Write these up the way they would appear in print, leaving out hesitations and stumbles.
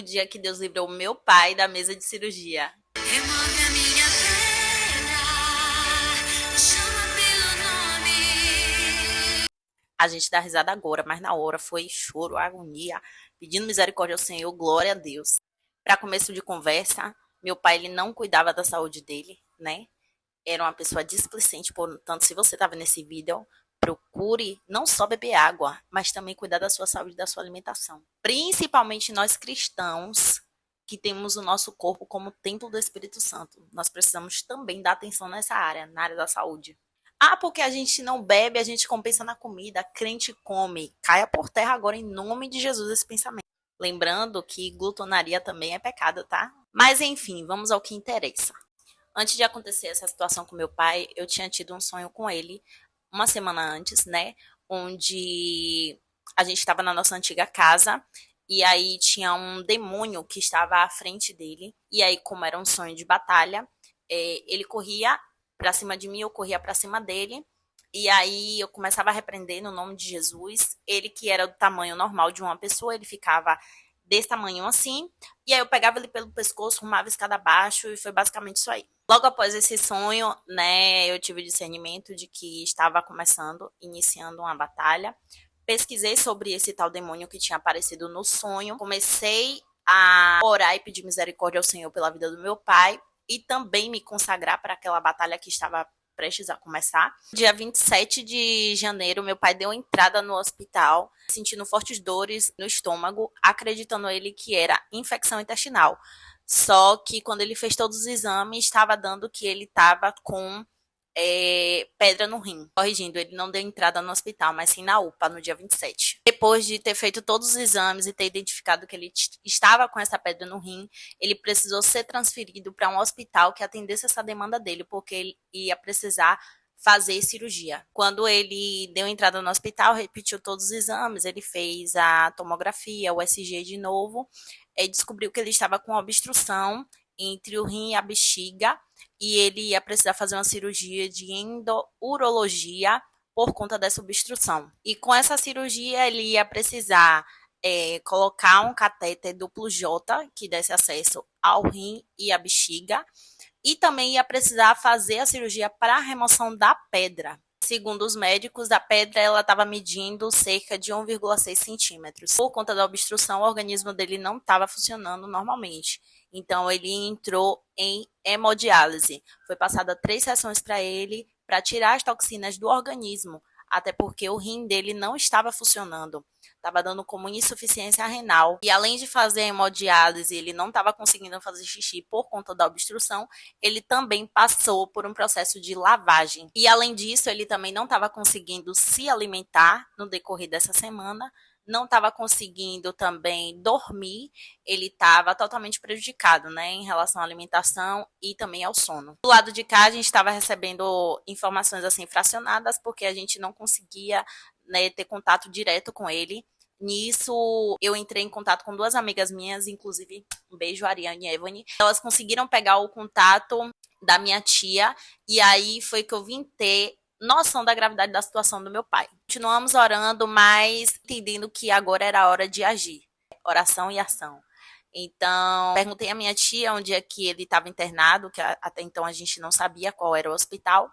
o dia que Deus livrou meu pai da mesa de cirurgia. Remove a minha pena, chama pelo nome. A gente dá risada agora, mas na hora foi choro, agonia, pedindo misericórdia ao Senhor, glória a Deus. Para começo de conversa, meu pai ele não cuidava da saúde dele, né? Era uma pessoa displicente, portanto, se você tá vendo esse vídeo, procure não só beber água, mas também cuidar da sua saúde e da sua alimentação. Principalmente nós cristãos, que temos o nosso corpo como templo do Espírito Santo. Nós precisamos também dar atenção nessa área, na área da saúde. Ah, porque a gente não bebe, a gente compensa na comida, crente come. Caia por terra agora em nome de Jesus esse pensamento. Lembrando que glutonaria também é pecado, tá? Mas enfim, vamos ao que interessa. Antes de acontecer essa situação com meu pai, eu tinha tido um sonho com ele uma semana antes, né? Onde a gente estava na nossa antiga casa e aí tinha um demônio que estava à frente dele. E aí, como era um sonho de batalha, ele corria pra cima de mim, eu corria pra cima dele. E aí eu começava a repreender no nome de Jesus. Ele que era do tamanho normal de uma pessoa, ele ficava desse tamanho assim. E aí eu pegava ele pelo pescoço, arrumava a escada abaixo e foi basicamente isso aí. Logo após esse sonho, né, eu tive o discernimento de que estava iniciando uma batalha. Pesquisei sobre esse tal demônio que tinha aparecido no sonho. Comecei a orar e pedir misericórdia ao Senhor pela vida do meu pai e também me consagrar para aquela batalha que estava prestes a começar. Dia 27 de janeiro, meu pai deu entrada no hospital, sentindo fortes dores no estômago, acreditando ele que era infecção intestinal. Só que quando ele fez todos os exames, estava dando que ele estava com pedra no rim. Corrigindo, ele não deu entrada no hospital, mas sim na UPA, no dia 27. Depois de ter feito todos os exames e ter identificado que ele estava com essa pedra no rim, ele precisou ser transferido para um hospital que atendesse essa demanda dele, porque ele ia precisar fazer cirurgia. Quando ele deu entrada no hospital, repetiu todos os exames, ele fez a tomografia, o SG de novo, e descobriu que ele estava com obstrução entre o rim e a bexiga, e ele ia precisar fazer uma cirurgia de endourologia por conta dessa obstrução. E com essa cirurgia, ele ia precisar colocar um catéter duplo J, que desse acesso ao rim e à bexiga, e também ia precisar fazer a cirurgia para a remoção da pedra. Segundo os médicos, a pedra ela estava medindo cerca de 1,6 centímetros. Por conta da obstrução, o organismo dele não estava funcionando normalmente. Então, ele entrou em hemodiálise. Foi passada 3 sessões para ele para tirar as toxinas do organismo, até porque o rim dele não estava funcionando. Estava dando como insuficiência renal. E além de fazer hemodiálise, ele não estava conseguindo fazer xixi por conta da obstrução, ele também passou por um processo de lavagem. E além disso, ele também não estava conseguindo se alimentar no decorrer dessa semana, não estava conseguindo também dormir, ele estava totalmente prejudicado, né, em relação à alimentação e também ao sono. Do lado de cá, a gente estava recebendo informações assim fracionadas, porque a gente não conseguia, né, ter contato direto com ele. Nisso, eu entrei em contato com 2 amigas minhas, inclusive, um beijo, Ariane e Evany. Elas conseguiram pegar o contato da minha tia, e aí foi que eu vim ter noção da gravidade da situação do meu pai. Continuamos orando, mas entendendo que agora era a hora de agir. Oração e ação. Então, perguntei à minha tia onde é que ele estava internado, que até então a gente não sabia qual era o hospital.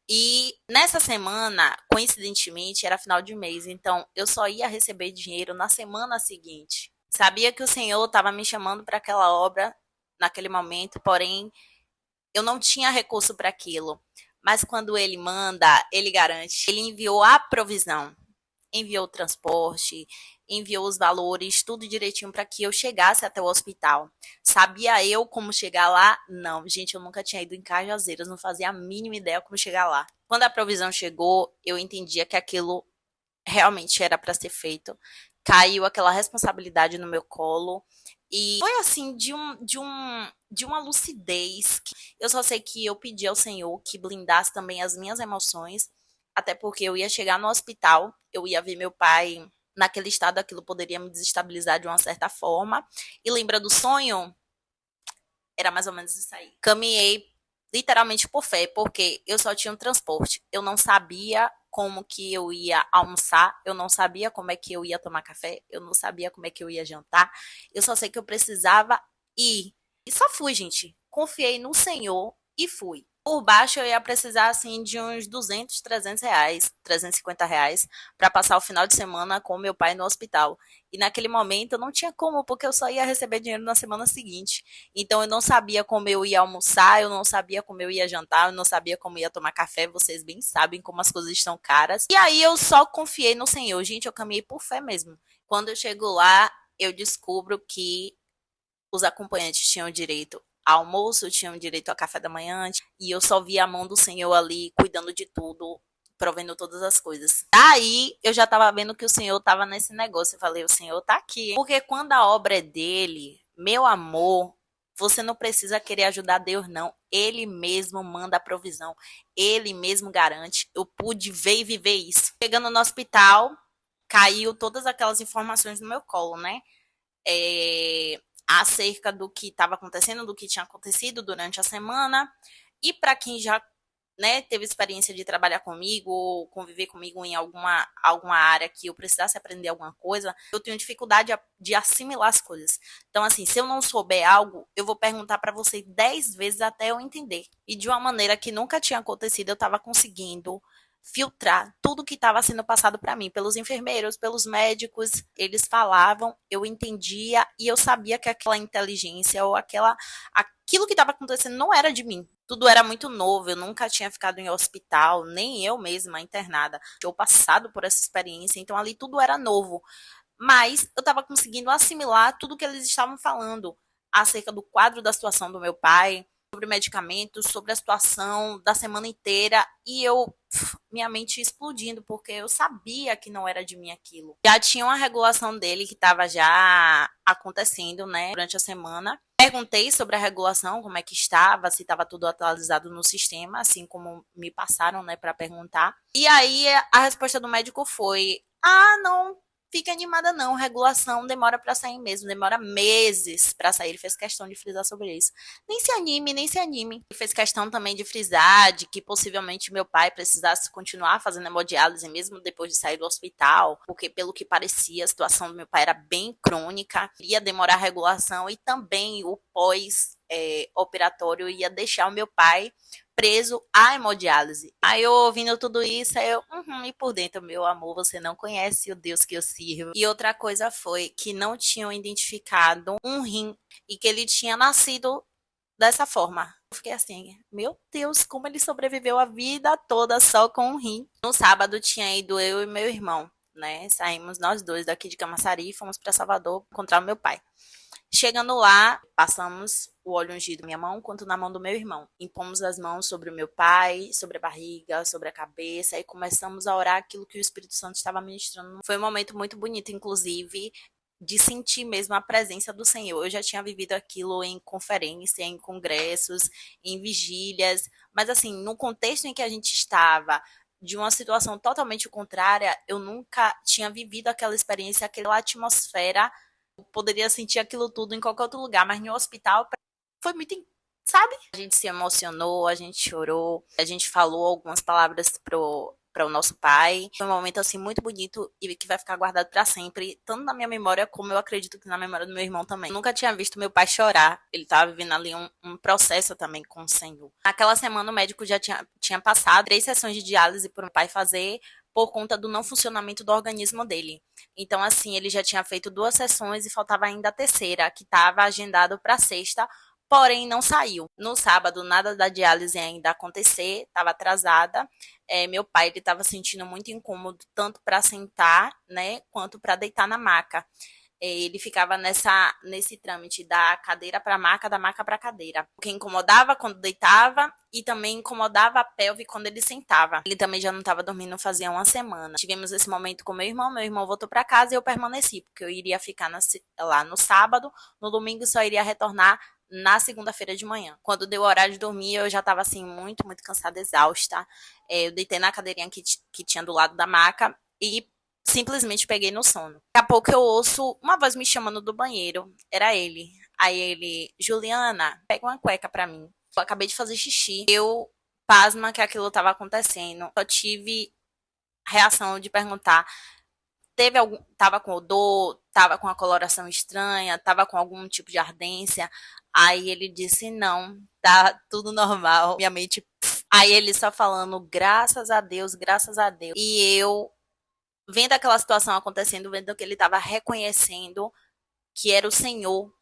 E nessa semana, coincidentemente, era final de mês, então eu só ia receber dinheiro na semana seguinte. Sabia que o Senhor estava me chamando para aquela obra naquele momento, porém eu não tinha recurso para aquilo. Mas quando ele manda, ele garante. Ele enviou a provisão, enviou o transporte, enviou os valores, tudo direitinho para que eu chegasse até o hospital. Sabia eu como chegar lá? Não, gente, eu nunca tinha ido em Cajazeiras, não fazia a mínima ideia como chegar lá. Quando a provisão chegou, eu entendia que aquilo realmente era para ser feito. Caiu aquela responsabilidade no meu colo. E foi assim, de uma lucidez. Eu só sei que eu pedi ao Senhor que blindasse também as minhas emoções, até porque eu ia chegar no hospital, eu ia ver meu pai naquele estado, aquilo poderia me desestabilizar de uma certa forma. E lembra do sonho? Era mais ou menos isso aí. Caminhei literalmente por fé, porque eu só tinha um transporte. Eu não sabia como que eu ia almoçar, eu não sabia como é que eu ia tomar café, eu não sabia como é que eu ia jantar. Eu só sei que eu precisava ir. E só fui, gente. Confiei no Senhor e fui. Por baixo eu ia precisar assim de uns 200, 300 reais, 350 reais para passar o final de semana com meu pai no hospital. E naquele momento eu não tinha como, porque eu só ia receber dinheiro na semana seguinte. Então eu não sabia como eu ia almoçar, eu não sabia como eu ia jantar, eu não sabia como ia tomar café. Vocês bem sabem como as coisas estão caras. E aí eu só confiei no Senhor. Gente, eu caminhei por fé mesmo. Quando eu chego lá, eu descubro que os acompanhantes tinham direito ao almoço, tinham direito a café da manhã, e eu só via a mão do Senhor ali, cuidando de tudo, provendo todas as coisas. Aí, eu já tava vendo que o Senhor tava nesse negócio, eu falei, o Senhor tá aqui, hein? Porque quando a obra é dele, meu amor, você não precisa querer ajudar Deus, não. Ele mesmo manda a provisão, ele mesmo garante. Eu pude ver e viver isso. Chegando no hospital, caiu todas aquelas informações no meu colo, né? Acerca do que estava acontecendo, do que tinha acontecido durante a semana. E para quem já, né, teve experiência de trabalhar comigo ou conviver comigo em alguma área que eu precisasse aprender alguma coisa, eu tenho dificuldade de assimilar as coisas. Então, assim, se eu não souber algo, eu vou perguntar para você 10 vezes até eu entender. E de uma maneira que nunca tinha acontecido, eu estava conseguindo filtrar tudo que estava sendo passado para mim, pelos enfermeiros, pelos médicos. Eles falavam, eu entendia e eu sabia que aquela inteligência ou aquilo que estava acontecendo não era de mim. Tudo era muito novo, eu nunca tinha ficado em hospital, nem eu mesma internada. Eu passado por essa experiência, então ali tudo era novo. Mas eu estava conseguindo assimilar tudo que eles estavam falando acerca do quadro da situação do meu pai, sobre medicamentos, sobre a situação da semana inteira, e minha mente explodindo, porque eu sabia que não era de mim aquilo. Já tinha uma regulação dele que estava já acontecendo, né, durante a semana. Perguntei sobre a regulação, como é que estava, se estava tudo atualizado no sistema, assim como me passaram, né, para perguntar. E aí a resposta do médico foi: "Ah, não, fica animada não, regulação demora para sair mesmo, demora meses para sair". Ele fez questão de frisar sobre isso. Nem se anime, nem se anime. Ele fez questão também de frisar de que possivelmente meu pai precisasse continuar fazendo hemodiálise mesmo depois de sair do hospital, porque pelo que parecia a situação do meu pai era bem crônica, ia demorar a regulação e também o pós-operatório ia deixar o meu pai preso à hemodiálise. Aí eu ouvindo tudo isso, e por dentro, meu amor, você não conhece o Deus que eu sirvo. E outra coisa foi que não tinham identificado um rim e que ele tinha nascido dessa forma. Eu fiquei assim, meu Deus, como ele sobreviveu a vida toda só com um rim. No sábado tinha ido eu e meu irmão, né? Saímos nós dois daqui de Camaçari e fomos para Salvador encontrar o meu pai. Chegando lá, passamos o óleo ungido na minha mão quanto na mão do meu irmão. Impomos as mãos sobre o meu pai, sobre a barriga, sobre a cabeça e começamos a orar aquilo que o Espírito Santo estava ministrando. Foi um momento muito bonito, inclusive, de sentir mesmo a presença do Senhor. Eu já tinha vivido aquilo em conferência, em congressos, em vigílias, mas assim, no contexto em que a gente estava, de uma situação totalmente contrária, eu nunca tinha vivido aquela experiência, aquela atmosfera. Eu poderia sentir aquilo tudo em qualquer outro lugar, mas no hospital foi muito, sabe? A gente se emocionou, a gente chorou, a gente falou algumas palavras para o nosso pai. Foi um momento assim muito bonito e que vai ficar guardado para sempre, tanto na minha memória como eu acredito que na memória do meu irmão também. Eu nunca tinha visto meu pai chorar. Ele estava vivendo ali um processo também com o Senhor. Naquela semana o médico já tinha passado 3 sessões de diálise para o meu pai fazer por conta do não funcionamento do organismo dele. Então, assim, ele já tinha feito 2 sessões e faltava ainda a terceira, que estava agendado para sexta, porém não saiu. No sábado, nada da diálise ainda acontecer, estava atrasada. Meu pai ele estava sentindo muito incômodo, tanto para sentar, né, quanto para deitar na maca. Ele ficava nesse trâmite da cadeira para a maca, da maca para a cadeira. O que incomodava quando deitava e também incomodava a pelve quando ele sentava. Ele também já não estava dormindo fazia uma semana. Tivemos esse momento com meu irmão voltou para casa e eu permaneci, porque eu iria ficar lá no sábado, no domingo só iria retornar na segunda-feira de manhã. Quando deu o horário de dormir, eu já estava assim, muito, muito cansada, exausta. Eu deitei na cadeirinha que tinha do lado da maca e simplesmente peguei no sono. Daqui a pouco eu ouço uma voz me chamando do banheiro. Era ele. Aí ele, Juliana, pega uma cueca pra mim. Eu acabei de fazer xixi. Eu, pasma que aquilo tava acontecendo. Só tive reação de perguntar, tava com odor, tava com a coloração estranha, tava com algum tipo de ardência. Aí ele disse, não, tá tudo normal. Minha mente, pff. Aí ele só falando, graças a Deus, graças a Deus. E eu, vendo aquela situação acontecendo, vendo que ele tava reconhecendo que era o Senhor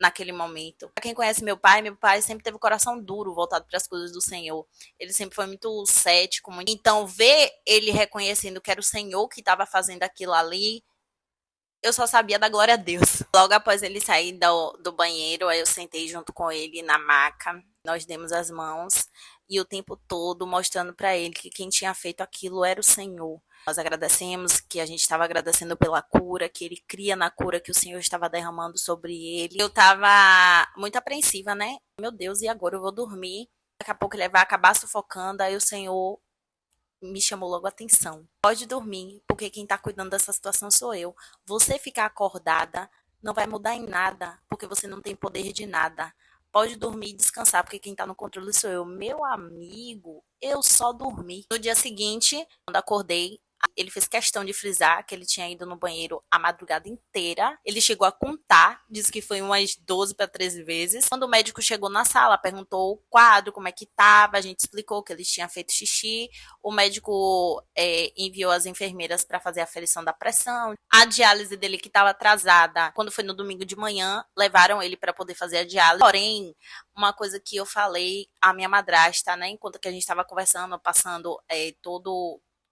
naquele momento. Pra quem conhece meu pai sempre teve o coração duro, voltado para as coisas do Senhor. Ele sempre foi muito cético. Então, ver ele reconhecendo que era o Senhor que estava fazendo aquilo ali, eu só sabia da glória a Deus. Logo após ele sair do banheiro, aí eu sentei junto com ele na maca. Nós demos as mãos e o tempo todo mostrando para ele que quem tinha feito aquilo era o Senhor. Nós agradecemos, que a gente estava agradecendo pela cura, que ele cria na cura que o Senhor estava derramando sobre ele. Eu estava muito apreensiva, né? Meu Deus, e agora eu vou dormir? Daqui a pouco ele vai acabar sufocando, aí o Senhor me chamou logo a atenção. Pode dormir, porque quem está cuidando dessa situação sou eu. Você ficar acordada não vai mudar em nada, porque você não tem poder de nada. Pode dormir e descansar, porque quem está no controle sou eu. Meu amigo, eu só dormi. No dia seguinte, quando acordei, ele fez questão de frisar que ele tinha ido no banheiro a madrugada inteira. Ele chegou a contar, disse que foi umas 12 para 13 vezes. Quando o médico chegou na sala, perguntou o quadro, como é que estava, a gente explicou que ele tinha feito xixi. O médico enviou as enfermeiras para fazer a aferição da pressão. A diálise dele, que estava atrasada, quando foi no domingo de manhã, levaram ele para poder fazer a diálise. Porém, uma coisa que eu falei à minha madrasta, né, enquanto que a gente estava conversando, passando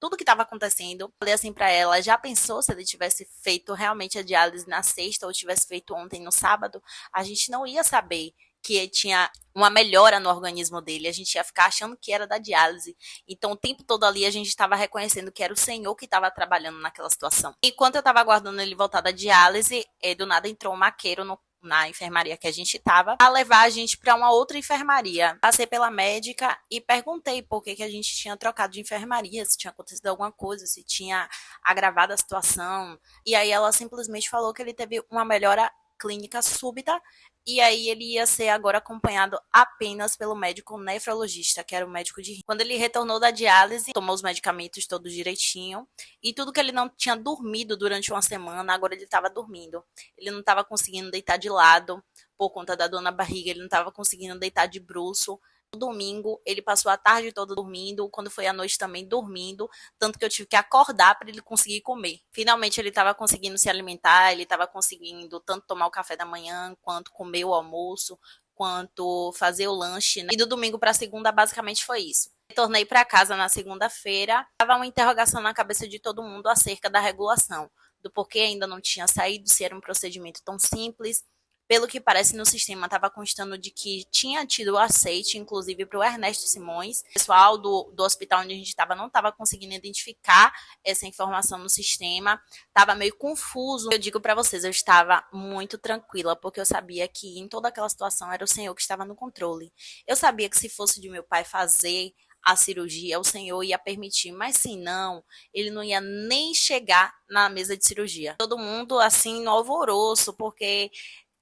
tudo que estava acontecendo. Falei assim para ela, já pensou se ele tivesse feito realmente a diálise na sexta ou tivesse feito ontem no sábado? A gente não ia saber que tinha uma melhora no organismo dele, a gente ia ficar achando que era da diálise. Então, o tempo todo ali, a gente estava reconhecendo que era o Senhor que estava trabalhando naquela situação. Enquanto eu estava aguardando ele voltar da diálise, do nada entrou um maqueiro na enfermaria que a gente estava, a levar a gente para uma outra enfermaria. Passei pela médica e perguntei por que a gente tinha trocado de enfermaria, se tinha acontecido alguma coisa, se tinha agravado a situação. E aí ela simplesmente falou que ele teve uma melhora clínica súbita, e aí ele ia ser agora acompanhado apenas pelo médico nefrologista, que era o médico de rim. Quando ele retornou da diálise, tomou os medicamentos todos direitinho, e tudo que ele não tinha dormido durante uma semana, agora ele estava dormindo. Ele não estava conseguindo deitar de lado, por conta da dor na barriga, ele não estava conseguindo deitar de bruço. No domingo, ele passou a tarde toda dormindo, quando foi à noite também dormindo, tanto que eu tive que acordar para ele conseguir comer. Finalmente ele estava conseguindo se alimentar, ele estava conseguindo tanto tomar o café da manhã, quanto comer o almoço, quanto fazer o lanche, né? E do domingo para segunda, basicamente foi isso. Retornei para casa na segunda-feira, estava uma interrogação na cabeça de todo mundo acerca da regulação, do porquê ainda não tinha saído, se era um procedimento tão simples. Pelo que parece, no sistema estava constando de que tinha tido aceite, inclusive para o Ernesto Simões. O pessoal do hospital onde a gente estava não estava conseguindo identificar essa informação no sistema. Estava meio confuso. Eu digo para vocês, eu estava muito tranquila, porque eu sabia que em toda aquela situação era o Senhor que estava no controle. Eu sabia que se fosse de meu pai fazer a cirurgia, o Senhor ia permitir, mas se não, ele não ia nem chegar na mesa de cirurgia. Todo mundo assim no alvoroço, porque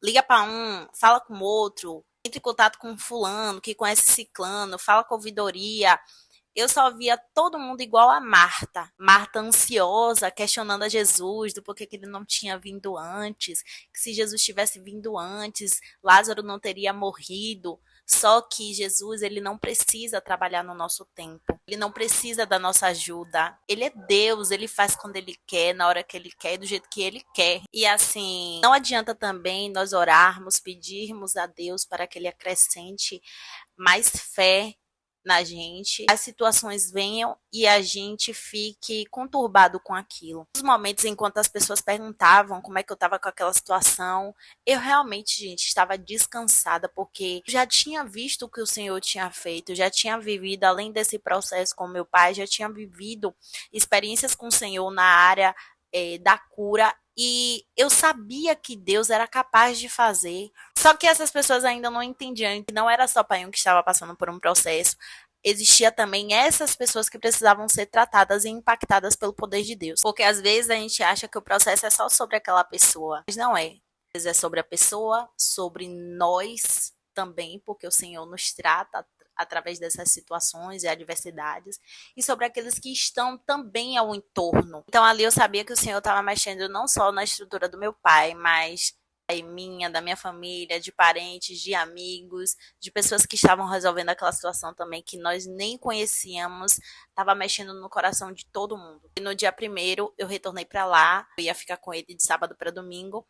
liga para um, fala com o outro, entra em contato com fulano, que conhece ciclano, fala com a ouvidoria. Eu só via todo mundo igual a Marta. Marta ansiosa, questionando a Jesus do porquê que ele não tinha vindo antes, que se Jesus tivesse vindo antes, Lázaro não teria morrido. Só que Jesus, ele não precisa trabalhar no nosso tempo. Ele não precisa da nossa ajuda. Ele é Deus, ele faz quando ele quer, na hora que ele quer, do jeito que ele quer. E assim, não adianta também nós orarmos, pedirmos a Deus para que ele acrescente mais fé na gente, as situações venham e a gente fique conturbado com aquilo. Nos momentos enquanto as pessoas perguntavam como é que eu estava com aquela situação, eu realmente, gente, estava descansada, porque já tinha visto o que o Senhor tinha feito, já tinha vivido, além desse processo com meu pai, já tinha vivido experiências com o Senhor na área da cura, e eu sabia que Deus era capaz de fazer. Só que essas pessoas ainda não entendiam que não era só pai um que estava passando por um processo. Existia também essas pessoas que precisavam ser tratadas e impactadas pelo poder de Deus. Porque às vezes a gente acha que o processo é só sobre aquela pessoa, mas não é. Às vezes é sobre a pessoa, sobre nós também, porque o Senhor nos trata através dessas situações e adversidades, e sobre aqueles que estão também ao entorno. Então ali eu sabia que o Senhor estava mexendo não só na estrutura do meu pai, mas minha, da minha família, de parentes, de amigos, de pessoas que estavam resolvendo aquela situação também que nós nem conhecíamos, estava mexendo no coração de todo mundo. E no dia 1º eu retornei para lá, eu ia ficar com ele de sábado para domingo.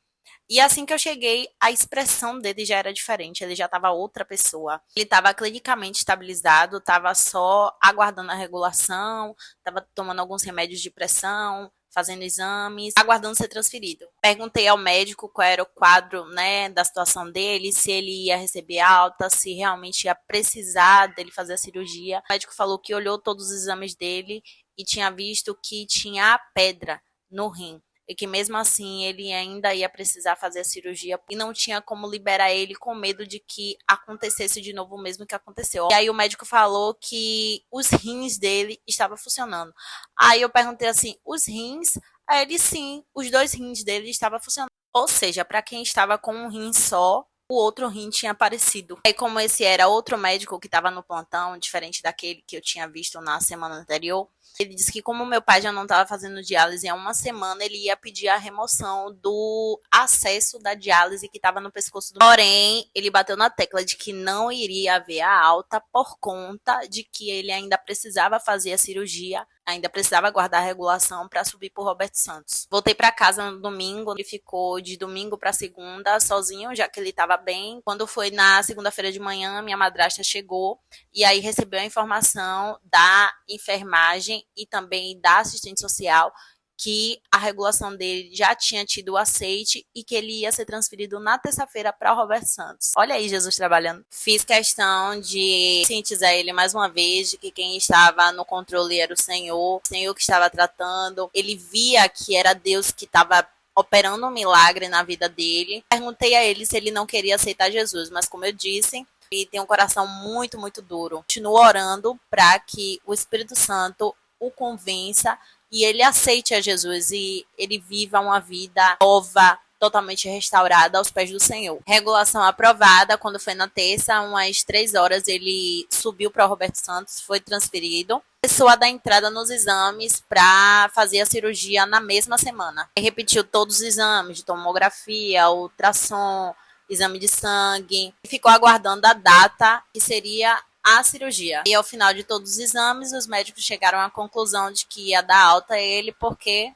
E assim que eu cheguei, a expressão dele já era diferente, ele já estava outra pessoa. Ele estava clinicamente estabilizado, estava só aguardando a regulação, estava tomando alguns remédios de pressão, fazendo exames, aguardando ser transferido. Perguntei ao médico qual era o quadro, né, da situação dele, se ele ia receber alta, se realmente ia precisar dele fazer a cirurgia. O médico falou que olhou todos os exames dele e tinha visto que tinha a pedra no rim. E que mesmo assim ele ainda ia precisar fazer a cirurgia e não tinha como liberar ele com medo de que acontecesse de novo o mesmo que aconteceu. E aí o médico falou que os rins dele estavam funcionando. Aí eu perguntei assim, os rins? Aí ele sim, os 2 rins dele estavam funcionando. Ou seja, para quem estava com um rim só, o outro rim tinha aparecido. Aí como esse era outro médico que estava no plantão, diferente daquele que eu tinha visto na semana anterior, ele disse que como meu pai já não estava fazendo diálise há uma semana, ele ia pedir a remoção do acesso da diálise que estava no pescoço do... Porém, ele bateu na tecla de que não iria haver a alta por conta de que ele ainda precisava fazer a cirurgia, ainda precisava guardar a regulação para subir por Roberto Santos. Voltei para casa no domingo, ele ficou de domingo para segunda sozinho, já que ele estava bem. Quando foi na segunda-feira de manhã, minha madrasta chegou e aí recebeu a informação da enfermagem e também da assistente social que a regulação dele já tinha tido o aceite e que ele ia ser transferido na terça-feira para o Roberto Santos. Olha aí Jesus trabalhando. Fiz questão de cientizar ele mais uma vez de que quem estava no controle era o Senhor que estava tratando. Ele via que era Deus que estava operando um milagre na vida dele. Perguntei a ele se ele não queria aceitar Jesus, mas como eu disse, ele tem um coração muito, muito duro. Continuo orando para que o Espírito Santo o convença e ele aceite a Jesus e ele viva uma vida nova, totalmente restaurada aos pés do Senhor. Regulação aprovada, quando foi na terça, umas 3 horas, ele subiu para o Roberto Santos, foi transferido. Começou a dar entrada nos exames para fazer a cirurgia na mesma semana. Ele repetiu todos os exames de tomografia, ultrassom, exame de sangue. E ficou aguardando a data que seria a cirurgia. E ao final de todos os exames, os médicos chegaram à conclusão de que ia dar alta a ele porque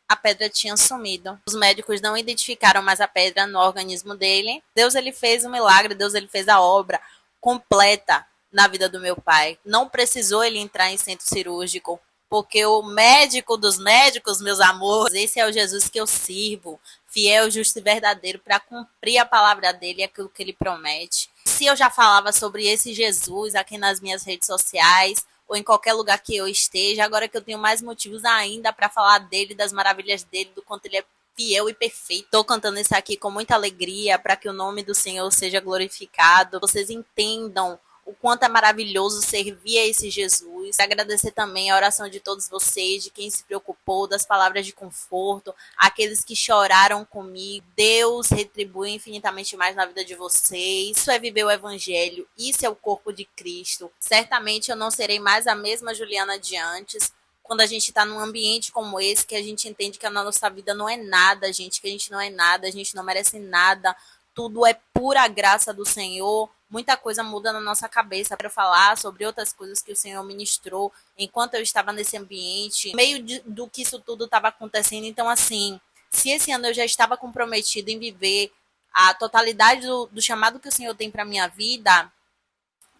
a pedra tinha sumido. Os médicos não identificaram mais a pedra no organismo dele. Deus ele fez o milagre, Deus ele fez a obra completa na vida do meu pai. Não precisou ele entrar em centro cirúrgico, porque o médico dos médicos, meus amores, esse é o Jesus que eu sirvo, fiel, justo e verdadeiro, para cumprir a palavra dele e aquilo que ele promete. Se eu já falava sobre esse Jesus aqui nas minhas redes sociais, ou em qualquer lugar que eu esteja, agora que eu tenho mais motivos ainda para falar dele, das maravilhas dele, do quanto ele é fiel e perfeito. Estou cantando isso aqui com muita alegria, para que o nome do Senhor seja glorificado. Vocês entendam o quanto é maravilhoso servir a esse Jesus. Agradecer também a oração de todos vocês, de quem se preocupou, das palavras de conforto, aqueles que choraram comigo. Deus retribui infinitamente mais na vida de vocês. Isso é viver o Evangelho, isso é o corpo de Cristo. Certamente eu não serei mais a mesma Juliana de antes, quando a gente está num ambiente como esse, que a gente entende que a nossa vida não é nada, gente, que a gente não é nada, a gente não merece nada, tudo é pura graça do Senhor. Muita coisa muda na nossa cabeça para falar sobre outras coisas que o Senhor ministrou enquanto eu estava nesse ambiente, no meio do que isso tudo estava acontecendo. Então, assim, se esse ano eu já estava comprometido em viver a totalidade do chamado que o Senhor tem para minha vida,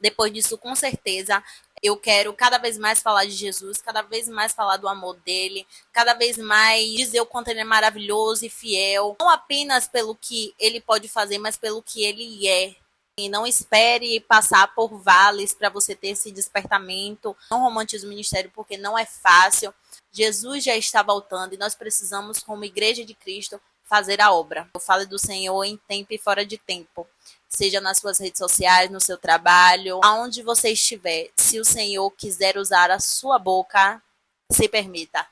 depois disso, com certeza, eu quero cada vez mais falar de Jesus, cada vez mais falar do amor dele, cada vez mais dizer o quanto ele é maravilhoso e fiel, não apenas pelo que ele pode fazer, mas pelo que ele é. E não espere passar por vales para você ter esse despertamento. Não romantize o ministério porque não é fácil. Jesus já está voltando e nós precisamos, como igreja de Cristo, fazer a obra. Eu falo do Senhor em tempo e fora de tempo. Seja nas suas redes sociais, no seu trabalho, aonde você estiver. Se o Senhor quiser usar a sua boca, se permita.